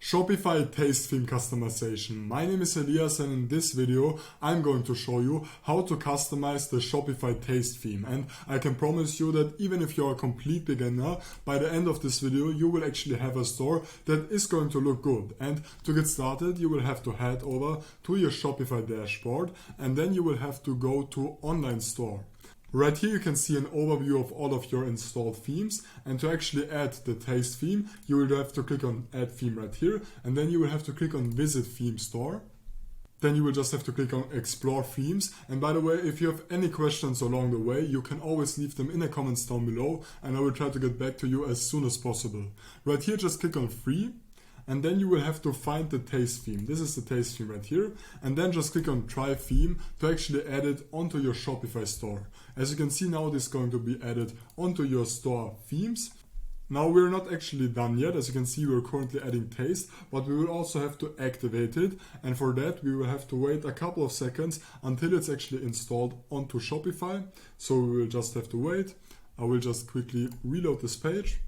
Shopify Taste Theme Customization. My name is Elias and in this video I'm going to show you how to customize the Shopify Taste Theme, and I can promise you that even if you're a complete beginner, by the end of this video you will actually have a store that is going to look good. And to get started you will have to head over to your Shopify dashboard and then you will have to go to Online Store. Right here you can see an overview of all of your installed themes, and to actually add the taste theme you will have to click on add theme right here, and then you will have to click on visit theme store. Then you will just have to click on explore themes, and by the way, if you have any questions along the way you can always leave them in the comments down below and I will try to get back to you as soon as possible. Right here just click on free. And then you will have to find the taste theme. This is the taste theme right here. And then just click on try theme to actually add it onto your Shopify store. As you can see now, this is going to be added onto your store themes. Now we're not actually done yet. As you can see, we're currently adding taste, but we will also have to activate it. And for that, we will have to wait a couple of seconds until it's actually installed onto Shopify. So we will just have to wait. I will just quickly reload this page.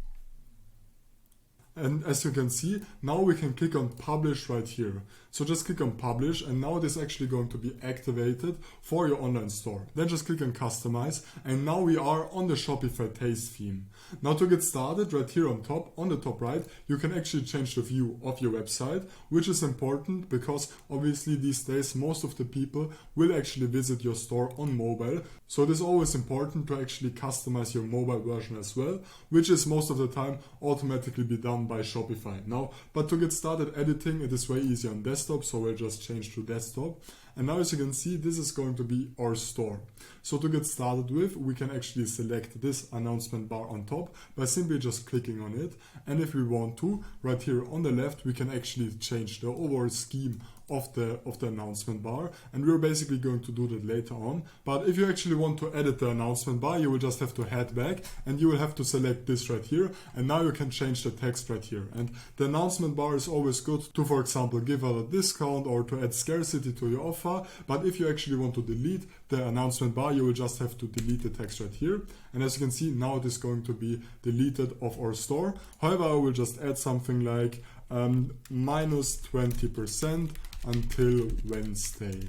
And as you can see, now we can click on publish right here. So just click on publish and now it is actually going to be activated for your online store. Then just click on customize and now we are on the Shopify taste theme. Now to get started, right here on top, on the top right, you can actually change the view of your website, which is important because obviously these days most of the people will actually visit your store on mobile. So it is always important to actually customize your mobile version as well, which is most of the time automatically be done by Shopify. Now, but to get started editing, it is way easier on desktop, so we'll just change to desktop. And now as you can see, this is going to be our store. So to get started with, we can actually select this announcement bar on top by simply just clicking on it. And if we want to, right here on the left, we can actually change the overall scheme of the announcement bar, and we're basically going to do that later on. But if you actually want to edit the announcement bar, you will just have to head back and you will have to select this right here, and now you can change the text right here. And the announcement bar is always good to, for example, give out a discount or to add scarcity to your offer. But if you actually want to delete the announcement bar, you will just have to delete the text right here. And as you can see, now it is going to be deleted off our store. However, I will just add something like minus 20% until Wednesday.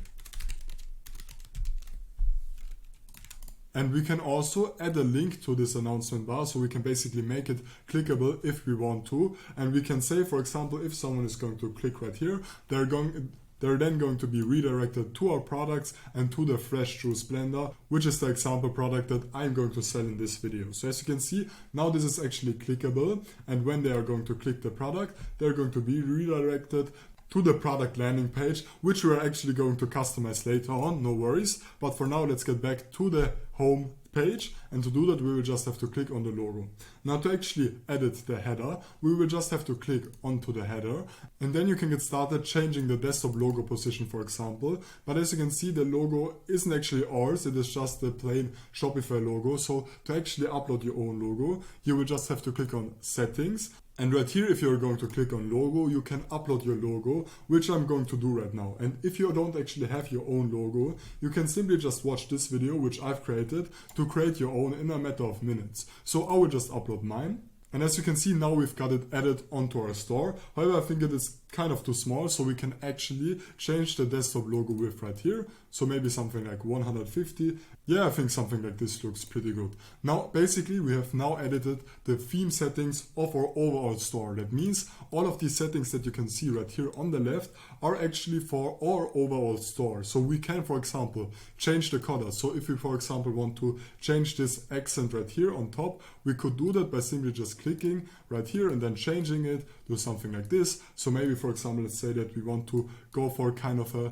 And we can also add a link to this announcement bar, so we can basically make it clickable if we want to. And we can say, for example, if someone is going to click right here, they're then going to be redirected to our products and to the fresh juice blender, which is the example product that I'm going to sell in this video. So as you can see, now this is actually clickable, and when they are going to click the product, they're going to be redirected to the product landing page, which we're actually going to customize later on, no worries. But for now, let's get back to the home page, and to do that we will just have to click on the logo. Now to actually edit the header, we will just have to click onto the header, and then you can get started changing the desktop logo position, for example. But as you can see, the logo isn't actually ours, it is just the plain Shopify logo. So to actually upload your own logo, you will just have to click on settings. And right here, if you're going to click on logo, you can upload your logo, which I'm going to do right now. And if you don't actually have your own logo, you can simply just watch this video, which I've created, to create your own in a matter of minutes. So I will just upload mine. And as you can see, now we've got it added onto our store. However, I think it is kind of too small, so we can actually change the desktop logo width right here. So maybe something like 150. Yeah, I think something like this looks pretty good. Now, basically, we have now edited the theme settings of our overall store. That means all of these settings that you can see right here on the left are actually for our overall store. So we can, for example, change the color. So if we, for example, want to change this accent right here on top, we could do that by simply just clicking right here and then changing it, do something like this. So maybe, for example, let's say that we want to go for kind of a,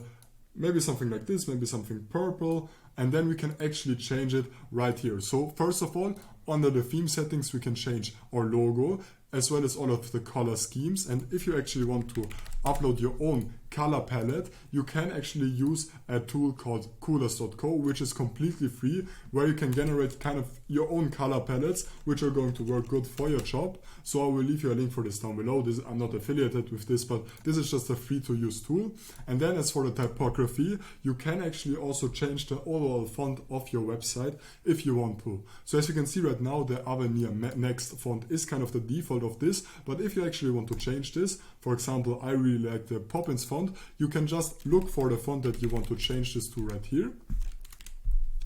maybe something like this, maybe something purple, and then we can actually change it right here. So first of all, under the theme settings, we can change our logo as well as all of the color schemes. And if you actually want to upload your own color palette, you can actually use a tool called coolers.co, which is completely free, where you can generate kind of your own color palettes, which are going to work good for your shop. So I will leave you a link for this down below. I'm not affiliated with this, but this is just a free to use tool. And then as for the typography, you can actually also change the overall font of your website if you want to. So as you can see right now, the Avenir Next font is kind of the default of this, but if you actually want to change this, for example, I really like the Poppins font, you can just look for the font that you want to change this to right here.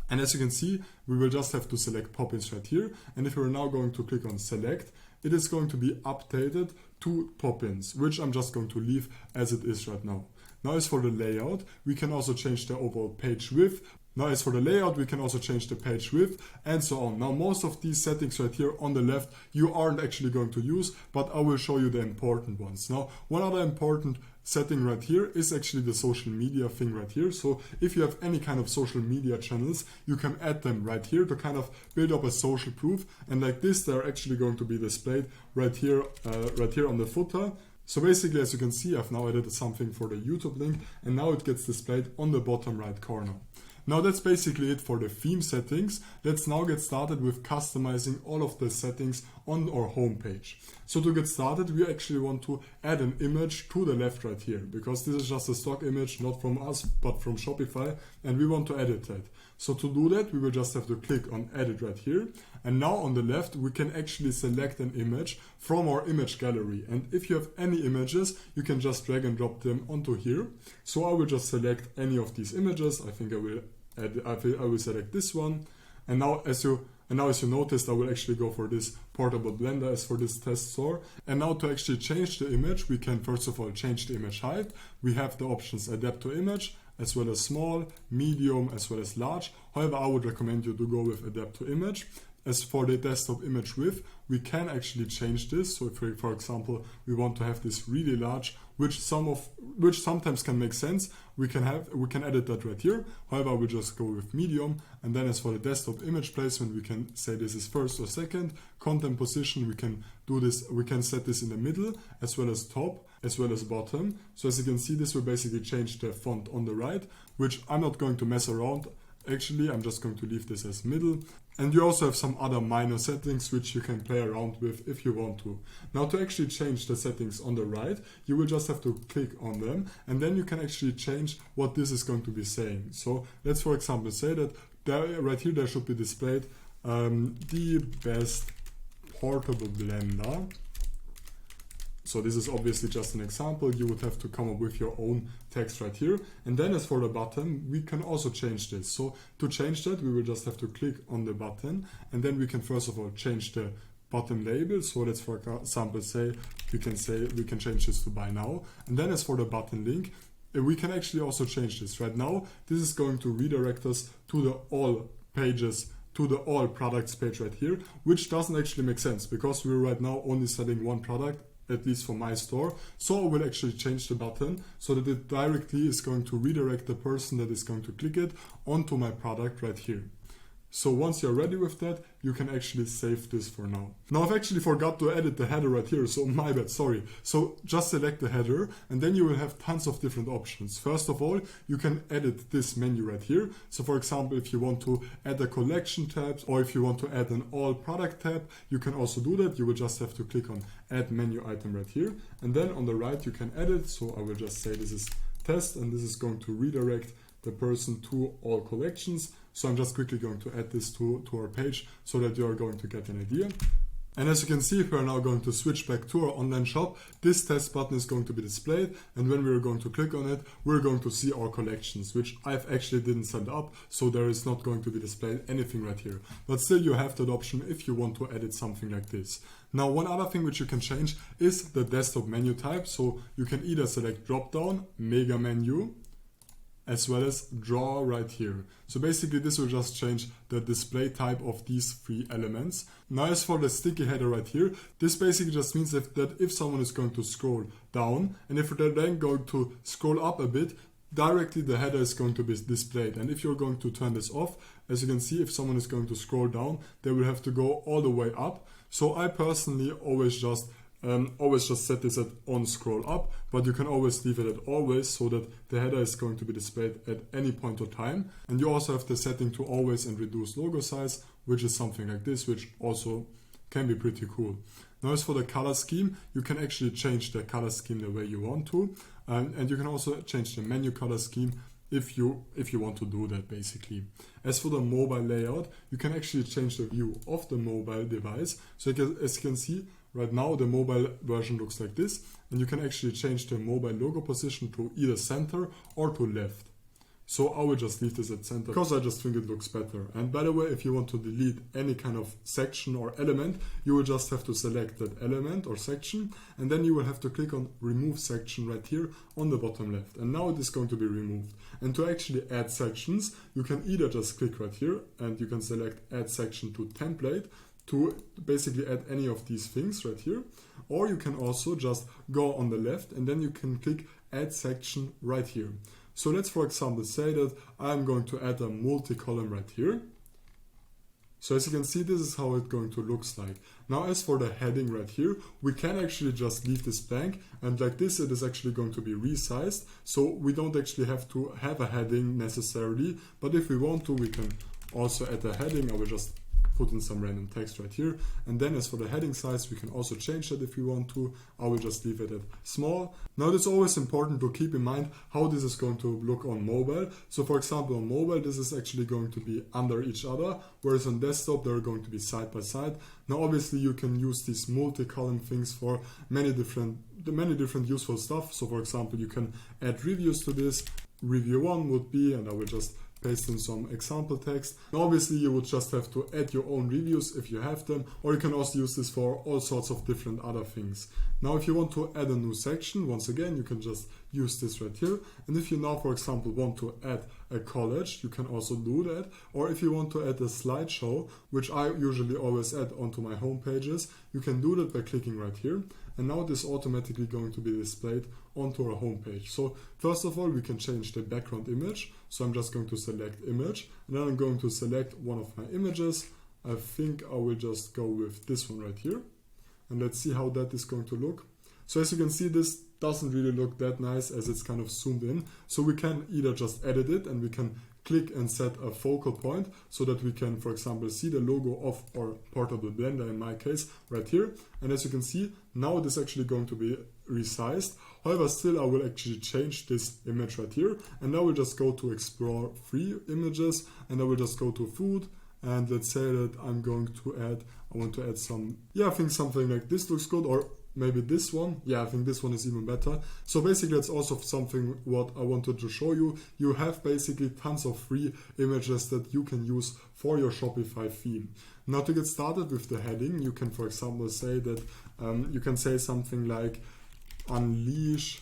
And as you can see, we will just have to select Poppins right here. And if we're now going to click on select, it is going to be updated to Poppins, which I'm just going to leave as it is right now. Now as for the layout, we can also change the overall page width. Now as for the layout, we can also change the page width and so on. Now most of these settings right here on the left, you aren't actually going to use, but I will show you the important ones. Now one other important setting right here is actually the social media thing right here. So if you have any kind of social media channels, you can add them right here to kind of build up a social proof. And like this, they're actually going to be displayed right here on the footer. So basically, as you can see, I've now added something for the YouTube link, and now it gets displayed on the bottom right corner. Now that's basically it for the theme settings. Let's now get started with customizing all of the settings on our home page. So to get started, we actually want to add an image to the left right here, because this is just a stock image, not from us, but from Shopify, and we want to edit that. So to do that, we will just have to click on edit right here. And now on the left, we can actually select an image from our image gallery. And if you have any images, you can just drag and drop them onto here. So I will just select any of these images. I think I will select this one. And now as you noticed, I will actually go for this portable blender as for this test store. And now to actually change the image, we can first of all change the image height. We have the options adapt to image, as well as small, medium, as well as large. However, I would recommend you to go with adapt to image. As for the desktop image width, we can actually change this. So if, for example, we want to have this really large, which sometimes can make sense, we can edit that right here. However, I will just go with medium. And then as for the desktop image placement, we can say this is first or second. Content position, we can do this. We can set this in the middle, as well as top, as well as bottom. So as you can see, this will basically change the font on the right, which I'm not going to mess around. Actually, I'm just going to leave this as middle. And you also have some other minor settings which you can play around with if you want to. Now to actually change the settings on the right, you will just have to click on them, and then you can actually change what this is going to be saying. So let's for example say that right here there should be displayed the best portable blender. So this is obviously just an example. You would have to come up with your own text right here. And then as for the button, we can also change this. So to change that, we will just have to click on the button. And then we can first of all change the button label. So let's for example say we can change this to buy now. And then as for the button link, we can actually also change this. Right now, this is going to redirect us to the all pages, to the all products page right here, which doesn't actually make sense because we're right now only selling one product, at least for my store. So I will actually change the button so that it directly is going to redirect the person that is going to click it onto my product right here. So once you're ready with that, you can actually save this for now. Now I've actually forgot to edit the header right here, so my bad, sorry. So just select the header and then you will have tons of different options. First of all, you can edit this menu right here. So for example, if you want to add a collection tab or if you want to add an all product tab, you can also do that. You will just have to click on add menu item right here. And then on the right, you can edit. So I will just say this is test and this is going to redirect the person to all collections. So I'm just quickly going to add this to our page so that you are going to get an idea. And as you can see, if we are now going to switch back to our online shop, this test button is going to be displayed. And when we are going to click on it, we're going to see our collections, which I've actually didn't set up. So there is not going to be displayed anything right here. But still you have that option if you want to edit something like this. Now, one other thing which you can change is the desktop menu type. So you can either select drop down, mega menu, as well as draw right here. So basically this will just change the display type of these three elements. Now as for the sticky header right here, this basically just means that if someone is going to scroll down and if they're then going to scroll up a bit, directly the header is going to be displayed. And if you're going to turn this off, as you can see, if someone is going to scroll down, they will have to go all the way up. So I personally always just always just set this at on scroll up, but you can always leave it at always so that the header is going to be displayed at any point of time. And you also have the setting to always and reduce logo size, which is something like this, which also can be pretty cool. Now as for the color scheme, you can actually change the color scheme the way you want to, and you can also change the menu color scheme if you want to do that basically. As for the mobile layout, you can actually change the view of the mobile device. So as you can see, right now the mobile version looks like this, and you can actually change the mobile logo position to either center or to left. So I will just leave this at center because I just think it looks better. And by the way, if you want to delete any kind of section or element, you will just have to select that element or section, and then you will have to click on remove section right here on the bottom left. And now it is going to be removed. And to actually add sections, you can either just click right here and you can select add section to template to basically add any of these things right here. Or you can also just go on the left and then you can click add section right here. So let's, for example, say that I'm going to add a multi-column right here. So as you can see, this is how it's going to look like. Now as for the heading right here, we can actually just leave this blank, and like this it is actually going to be resized. So we don't actually have to have a heading necessarily, but if we want to, we can also add a heading. I will just put in some random text right here. And then as for the heading size, we can also change that if we want to. I will just leave it at small. Now it's always important to keep in mind how this is going to look on mobile. So for example, on mobile, this is actually going to be under each other, whereas on desktop, they're going to be side by side. Now obviously you can use these multi-column things for many different useful stuff. So for example, you can add reviews to this. Review 1 would be, and I will just paste in some example text. Now obviously you would just have to add your own reviews if you have them, or you can also use this for all sorts of different other things. Now if you want to add a new section, once again you can just use this right here. And if you now, for example, want to add a collage, you can also do that. Or if you want to add a slideshow, which I usually always add onto my home pages, you can do that by clicking right here. And now this is automatically going to be displayed onto our home page. So first of all, we can change the background image. So I'm just going to select image, and then I'm going to select one of my images. I think I will just go with this one right here. And let's see how that is going to look. So as you can see, this doesn't really look that nice as it's kind of zoomed in. So we can either just edit it and we can click and set a focal point so that we can, for example, see the logo of our portable blender in my case right here. And as you can see, now it is actually going to be resized. However, still I will actually change this image right here. And now we'll just go to explore free images, and I will just go to food. And let's say that I'm going to add, I want to add some, I think something like this looks good, or maybe this one. I think this one is even better. So basically that's also something what I wanted to show you. You have basically tons of free images that you can use for your Shopify theme. Now to get started with the heading, you can, for example, say that you can say something like unleash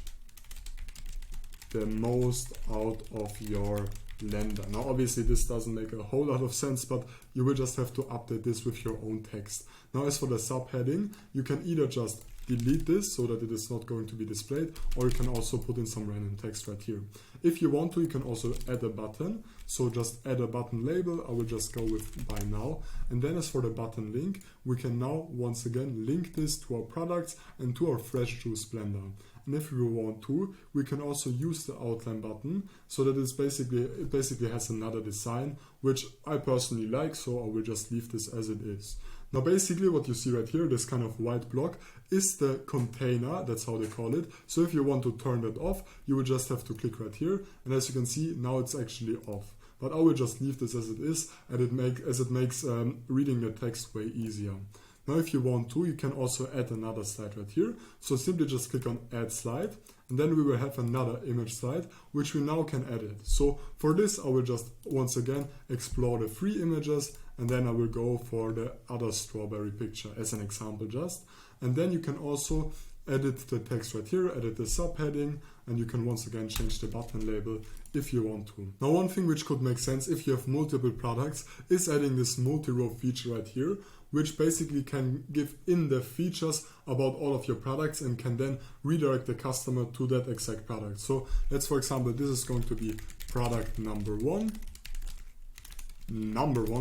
the most out of your blender. Now obviously this doesn't make a whole lot of sense, but you will just have to update this with your own text. Now as for the subheading, you can either just delete this so that it is not going to be displayed, or you can also put in some random text right here. If you want to, you can also add a button. So just add a button label. I will just go with buy now. And then as for the button link, we can now once again link this to our products and to our fresh juice blender. And if we want to, we can also use the outline button so that it basically has another design, which I personally like, so I will just leave this as it is. Now basically what you see right here, this kind of white block, is the container, that's how they call it. So if you want to turn that off, you will just have to click right here, and as you can see, now it's actually off. But I will just leave this as it is, and it makes reading the text way easier. Now if you want to, you can also add another slide right here. So simply just click on add slide, and then we will have another image slide, which we now can edit. So for this, I will just once again explore the free images, and then I will go for the other strawberry picture as an example just. And then you can also edit the text right here, edit the subheading, and you can once again change the button label if you want to. Now one thing which could make sense if you have multiple products is adding this multi-row feature right here, which basically can give in-depth features about all of your products and can then redirect the customer to that exact product. So let's, for example, this is going to be product number one,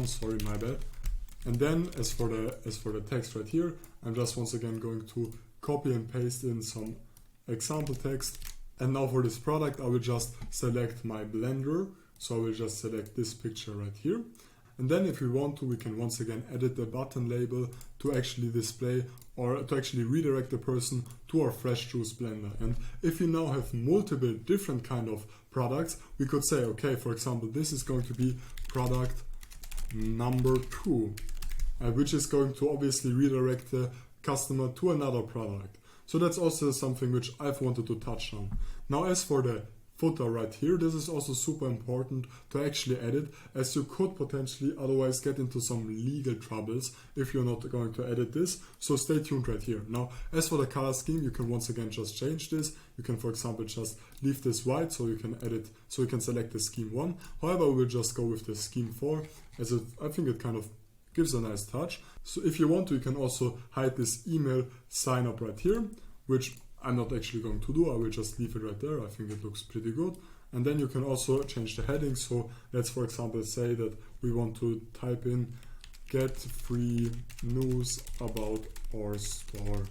sorry, my bad. And then as for the text right here, I'm just once again going to copy and paste in some example text. And now for this product, I will just select my blender. So I will just select this picture right here. And then if we want to, we can once again edit the button label to actually display or to actually redirect the person to our fresh juice blender. And if we now have multiple different kind of products, we could say, okay, for example, this is going to be product number 2, which is going to obviously redirect the customer to another product. So that's also something which I've wanted to touch on. Now as for the footer right here, this is also super important to actually edit, as you could potentially otherwise get into some legal troubles if you're not going to edit this. So stay tuned right here. Now as for the color scheme, you can once again just change this. You can, for example, just leave this white so you can edit, so you can select the scheme 1. However, we'll just go with the scheme 4 as I think it kind of gives a nice touch. So if you want to, you can also hide this email sign up right here, which I'm not actually going to do. I will just leave it right there. I think it looks pretty good. And then you can also change the heading. So let's, for example, say that we want to type in get free news about our store.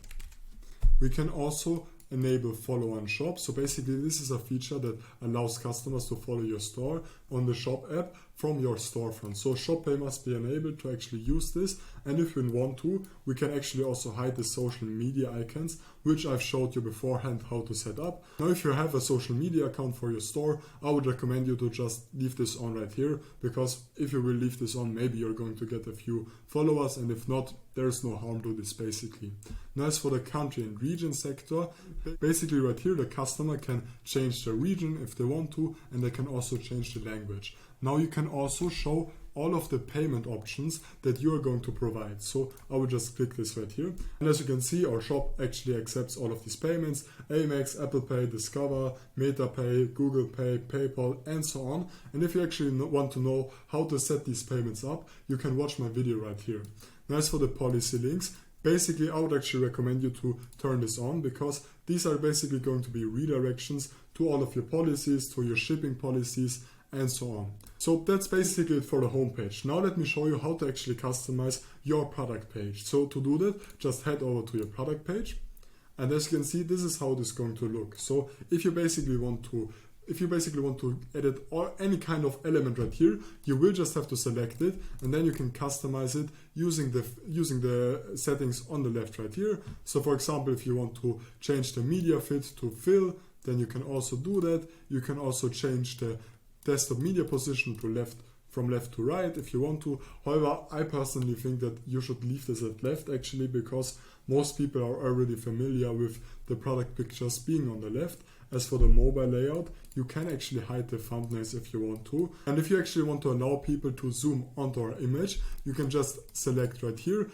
We can also enable follow on shop. So basically this is a feature that allows customers to follow your store on the shop app from your storefront. So ShopPay must be enabled to actually use this. And if we want to, we can actually also hide the social media icons, which I've showed you beforehand how to set up. Now if you have a social media account for your store, I would recommend you to just leave this on right here, because if you will leave this on, maybe you're going to get a few followers, and if not, there's no harm to this basically. Now as for the country and region sector, basically right here the customer can change the region if they want to, and they can also change the language. Now you can also show all of the payment options that you are going to provide. So I will just click this right here. And as you can see, our shop actually accepts all of these payments: Amex, Apple Pay, Discover, MetaPay, Google Pay, PayPal, and so on. And if you actually want to know how to set these payments up, you can watch my video right here. Now as for the policy links, basically I would actually recommend you to turn this on, because these are basically going to be redirections to all of your policies, to your shipping policies, and so on. So that's basically it for the homepage. Now let me show you how to actually customize your product page. So to do that, just head over to your product page. And as you can see, this is how it is going to look. So if you basically want to edit or any kind of element right here, you will just have to select it, and then you can customize it using the settings on the left right here. So for example, if you want to change the media fit to fill, then you can also do that. You can also change the desktop media position to from left to right if you want to. However, I personally think that you should leave this at left actually, because most people are already familiar with the product pictures being on the left. As for the mobile layout, you can actually hide the thumbnails if you want to. And if you actually want to allow people to zoom onto our image, you can just select right here,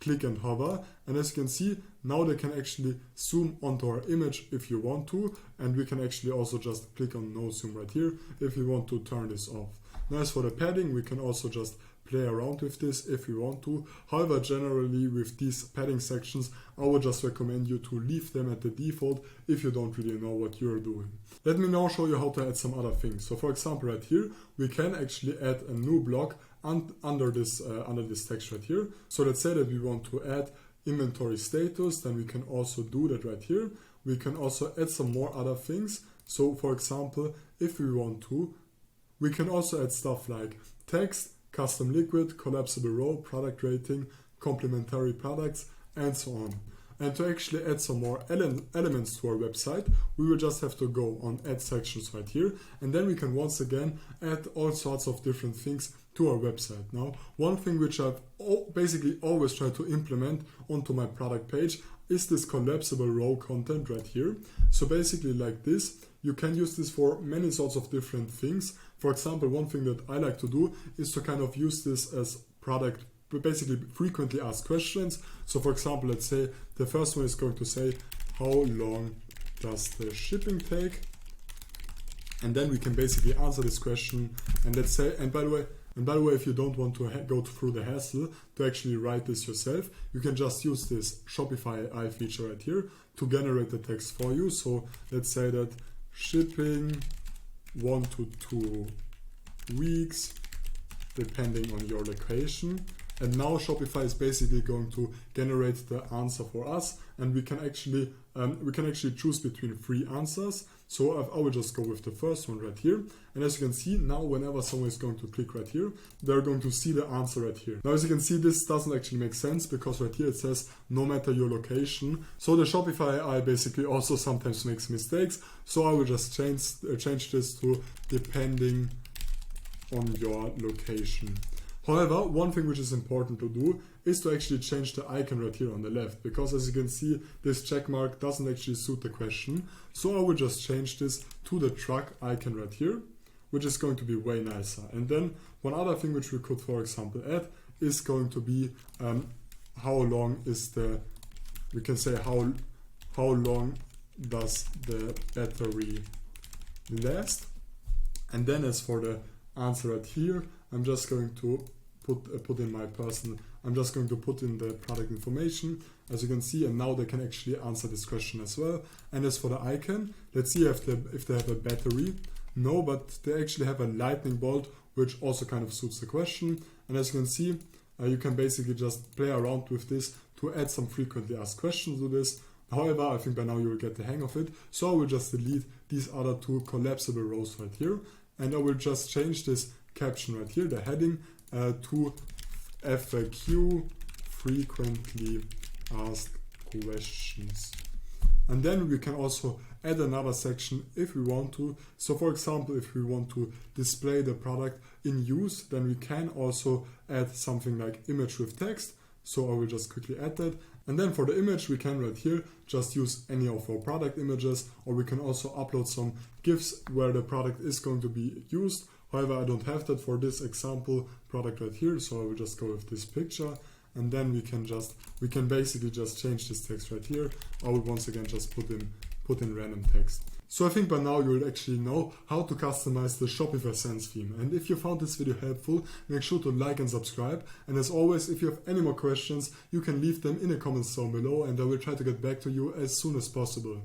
click and hover, and as you can see, now they can actually zoom onto our image if you want to, and we can actually also just click on no zoom right here if you want to turn this off. Now as for the padding, we can also just play around with this if you want to. However, generally with these padding sections, I would just recommend you to leave them at the default if you don't really know what you're doing. Let me now show you how to add some other things. So for example right here, we can actually add a new block under this text right here. So let's say that we want to add inventory status, then we can also do that right here. We can also add some more other things. So for example, if we want to, we can also add stuff like text, custom liquid, collapsible row, product rating, complementary products, and so on. And to actually add some more elements to our website, we will just have to go on add sections right here, and then we can once again add all sorts of different things to our website. Now, one thing which I've basically always tried to implement onto my product page is this collapsible row content right here. So basically like this, you can use this for many sorts of different things. For example, one thing that I like to do is to kind of use this as product, basically frequently asked questions. So for example, let's say the first one is going to say, how long does the shipping take? And then we can basically answer this question. And let's say, and by the way, if you don't want to go through the hassle to actually write this yourself, you can just use this Shopify AI feature right here to generate the text for you. So let's say that shipping 1 to 2 weeks, depending on your location. and now Shopify is basically going to generate the answer for us, and we can actually choose between 3 answers. So I will just go with the first one right here. And as you can see, now whenever someone is going to click right here, they're going to see the answer right here. Now, as you can see, this doesn't actually make sense because right here it says no matter your location. So the Shopify AI basically also sometimes makes mistakes. So I will just change this to depending on your location. However, one thing which is important to do is to actually change the icon right here on the left, because as you can see, this check mark doesn't actually suit the question. So I will just change this to the truck icon right here, which is going to be way nicer. And then one other thing which we could, for example, add is going to be how long is the, we can say how long does the battery last. And then as for the answer right here, I'm just going to put in my person. I'm just going to put in the product information, as you can see, and now they can actually answer this question as well. And as for the icon, let's see if they have a battery. No, but they actually have a lightning bolt, which also kind of suits the question. And as you can see, you can basically just play around with this to add some frequently asked questions to this. However, I think by now you will get the hang of it. So I will just delete these other 2 collapsible rows right here, and I will just change this caption right here, the heading, to FAQ, frequently asked questions. And then we can also add another section if we want to. So for example, if we want to display the product in use, then we can also add something like image with text. So I will just quickly add that. And then for the image, we can right here just use any of our product images, or we can also upload some GIFs where the product is going to be used. However, I don't have that for this example product right here, so I will just go with this picture, and then we can basically just change this text right here. I will once again just put in random text. So I think by now you will actually know how to customize the Shopify Sense theme. And if you found this video helpful, make sure to like and subscribe. And as always, if you have any more questions, you can leave them in the comments down below, and I will try to get back to you as soon as possible.